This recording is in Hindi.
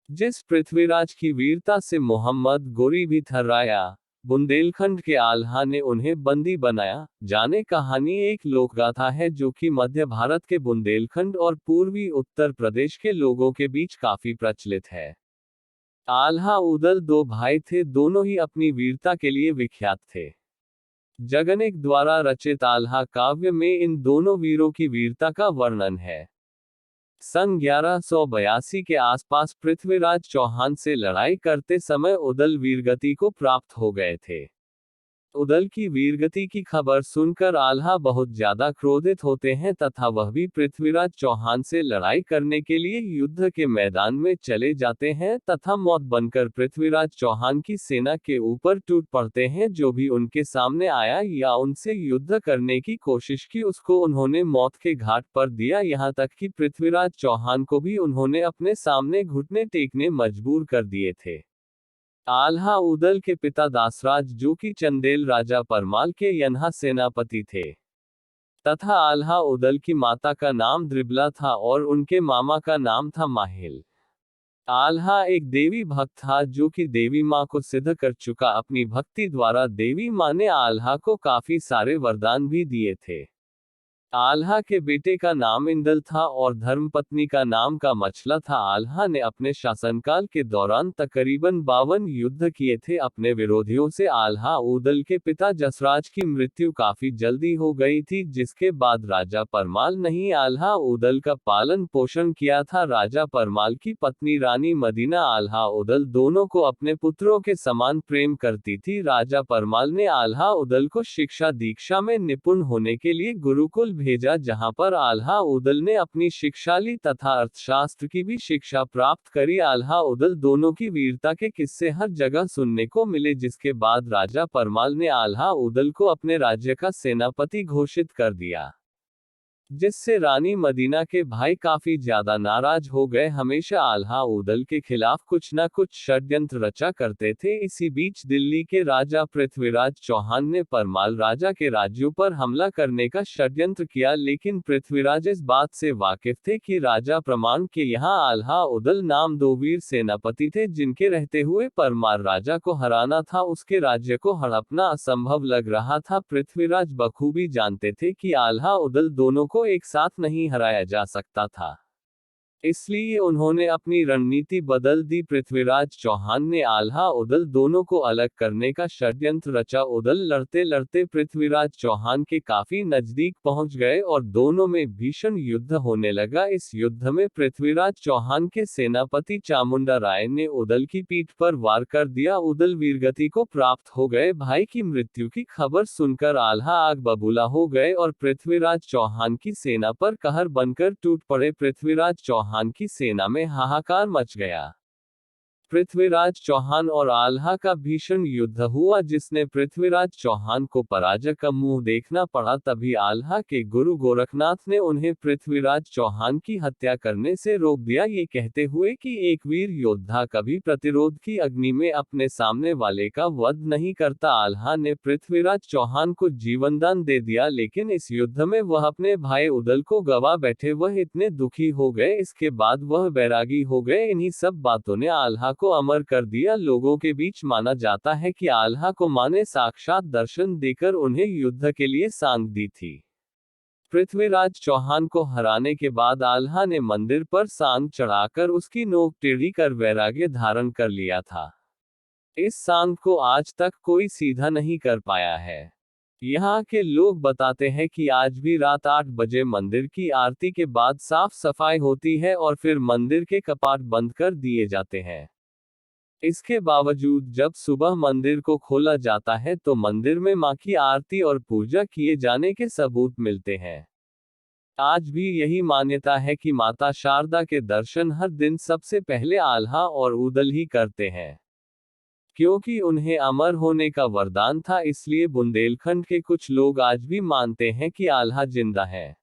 जिस पृथ्वीराज की वीरता से मोहम्मद गोरी भी थर्राया, बुंदेलखंड के आल्हा ने उन्हें बंदी बनाया। जाने कहानी एक लोकगाथा है जो कि मध्य भारत के बुंदेलखंड और पूर्वी उत्तर प्रदेश के लोगों के बीच काफी प्रचलित है। आल्हा उदल दो भाई थे, दोनों ही अपनी वीरता के लिए विख्यात थे। जगनेक द्वारा रचित आल्हा काव्य में इन दोनों वीरों की वीरता का वर्णन है। सन 1182 के आसपास पृथ्वीराज चौहान से लड़ाई करते समय उदल वीरगति को प्राप्त हो गए थे। उदल की वीरगति की खबर सुनकर आल्हा बहुत ज्यादा क्रोधित होते हैं तथा वह भी पृथ्वीराज चौहान से लड़ाई करने के लिए युद्ध के मैदान में चले जाते हैं तथा मौत बनकर पृथ्वीराज चौहान की सेना के ऊपर टूट पड़ते हैं। जो भी उनके सामने आया या उनसे युद्ध करने की कोशिश की उसको उन्होंने मौत के घाट पर दिया, यहाँ तक कि पृथ्वीराज चौहान को भी उन्होंने अपने सामने घुटने टेकने मजबूर कर दिए थे। आल्हा उदल के पिता दासराज जो कि चंदेल राजा परमाल के यन्हा सेनापति थे, तथा आल्हा उदल की माता का नाम द्रिबला था और उनके मामा का नाम था माहिल। आल्हा एक देवी भक्त था जो कि देवी माँ को सिद्ध कर चुका। अपनी भक्ति द्वारा देवी माँ ने आल्हा को काफी सारे वरदान भी दिए थे। आल्हा के बेटे का नाम इंदल था और धर्मपत्नी का नाम का मछला था। आल्हा ने अपने शासनकाल के दौरान तकरीबन 52 युद्ध किए थे अपने विरोधियों से। आल्हा उदल के पिता जसराज की मृत्यु काफी जल्दी हो गई थी, जिसके बाद राजा परमाल नहीं आल्हा उदल का पालन पोषण किया था। राजा परमाल की पत्नी रानी मदीना आल्हा उदल दोनों को अपने पुत्रों के समान प्रेम करती थी। राजा परमाल ने आल्हा उदल को शिक्षा दीक्षा में निपुण होने के लिए गुरुकुल भेजा, जहां पर आल्हा उदल ने अपनी शिक्षाली तथा अर्थशास्त्र की भी शिक्षा प्राप्त करी। आल्हा उदल दोनों की वीरता के किस्से हर जगह सुनने को मिले, जिसके बाद राजा परमाल ने आल्हा उदल को अपने राज्य का सेनापति घोषित कर दिया, जिससे रानी मदीना के भाई काफी ज्यादा नाराज हो गए। हमेशा आल्हा उदल के खिलाफ कुछ न कुछ षड्यंत्र रचा करते थे। इसी बीच दिल्ली के राजा पृथ्वीराज चौहान ने परमाल राजा के राज्यों पर हमला करने का षड्यंत्र किया, लेकिन पृथ्वीराज इस बात से वाकिफ थे कि राजा प्रमाण के यहाँ आल्हा उदल नाम दो वीर सेनापति थे, जिनके रहते हुए परमार राजा को हराना था उसके राज्य को हड़पना असंभव लग रहा था। पृथ्वीराज बखूबी जानते थे कि आल्हा उदल दोनों को एक साथ नहीं हराया जा सकता था, इसलिए उन्होंने अपनी रणनीति बदल दी। पृथ्वीराज चौहान ने आल्हा उदल दोनों को अलग करने का षड्यंत्र रचा। उदल लड़ते लड़ते पृथ्वीराज चौहान के काफी नजदीक पहुंच गए और दोनों में भीषण युद्ध होने लगा। इस युद्ध में पृथ्वीराज चौहान के सेनापति चामुंडा राय ने उदल की पीठ पर वार कर दिया। उदल वीरगति को प्राप्त हो गए। भाई की मृत्यु की खबर सुनकर आल्हा आग बबूला हो गए और पृथ्वीराज चौहान की सेना पर कहर बनकर टूट पड़े। पृथ्वीराज चौहान की सेना में हाहाकार मच गया। पृथ्वीराज चौहान और आल्हा का भीषण युद्ध हुआ, जिसने पृथ्वीराज चौहान को पराजय का मुंह देखना पड़ा। तभी आल्हा के गुरु गोरखनाथ ने उन्हें पृथ्वीराज चौहान की हत्या करने से रोक दिया, ये कहते हुए कि एक वीर योद्धा कभी प्रतिरोध की अग्नि में अपने सामने वाले का वध नहीं करता। आल्हा ने पृथ्वीराज चौहान को जीवनदान दे दिया, लेकिन इस युद्ध में वह अपने भाई उदल को गवा बैठे। वह इतने दुखी हो गए, इसके बाद वह बैरागी हो गए। इन्हीं सब बातों ने आल्हा को अमर कर दिया। लोगों के बीच माना जाता है कि आल्हा को मां ने साक्षात दर्शन देकर उन्हें युद्ध के लिए सांग दी थी। पृथ्वीराज चौहान को हराने के बाद आल्हा ने मंदिर पर सांग चढ़ाकर उसकी नोक टेढ़ी कर वैराग्य धारण कर लिया था। इस सांग को आज तक कोई सीधा नहीं कर पाया है। यहाँ के लोग बताते हैं कि आज भी रात 8 बजे मंदिर की आरती के बाद साफ सफाई होती है और फिर मंदिर के कपाट बंद कर दिए जाते हैं। इसके बावजूद जब सुबह मंदिर को खोला जाता है तो मंदिर में मां की आरती और पूजा किए जाने के सबूत मिलते हैं। आज भी यही मान्यता है कि माता शारदा के दर्शन हर दिन सबसे पहले आल्हा और उदल ही करते हैं। क्योंकि उन्हें अमर होने का वरदान था, इसलिए बुंदेलखंड के कुछ लोग आज भी मानते हैं कि आल्हा जिंदा है।